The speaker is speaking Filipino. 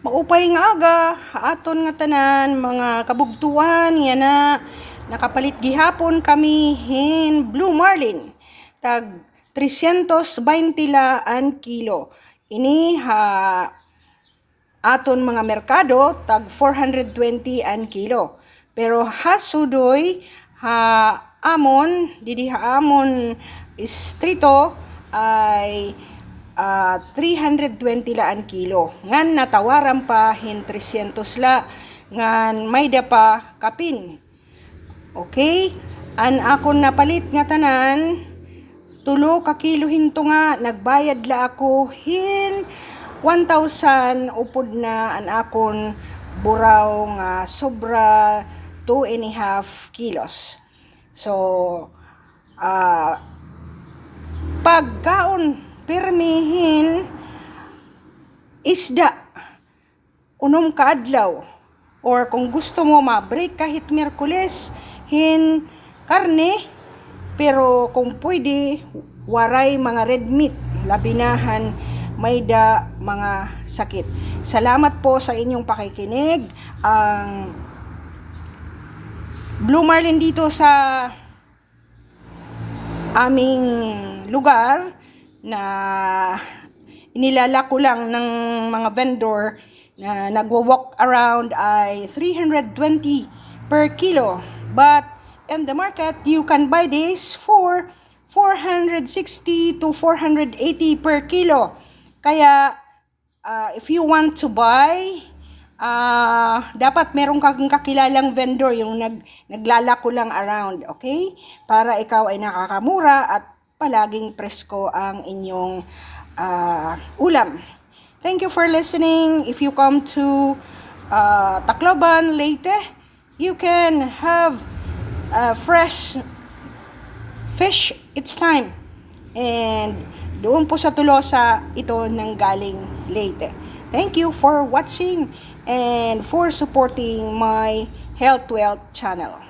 Maupay nga aga, aton nga tanan, mga kabugtuan, yan na, nakapalit gihapon kami hin Blue Marlin. Tag 320 laan kilo. Ini ha aton mga merkado, tag 420 an kilo. Pero hasudoy, ha amon, didi ha amon istrito, ay 320 laan kilo. Ngan natawaran pa hin 300 la ngan may da pa kapin. Okay? An akon napalit nga tanan, 3 kilo hinto nga nagbayad la ako hin 1,000 upod na an akon buraw nga sobra 2.5 kilos. So pagkaon permihin isda unom ka adlaw, or kung gusto mo ma-break kahit Miyerkules hin karne, pero kung pwede waray mga red meat, labinahan may da mga sakit. Salamat po sa inyong pakikinig. Ang Blue Marlin dito sa aming lugar na inilalako lang ng mga vendor na nagwo-walk around ay 320 per kilo. But in the market, you can buy this for 460 to 480 per kilo. Kaya if you want to buy, dapat meron kang kakilalang vendor yung naglalako lang around, okay? Para ikaw ay nakakamura at palaging presko ang inyong ulam. Thank you for listening. If you come to Tacloban, Leyte, you can have fresh fish. It's time. And doon po sa Tulosa, ito nang galing Leyte. Thank you for watching and for supporting my Health Wealth channel.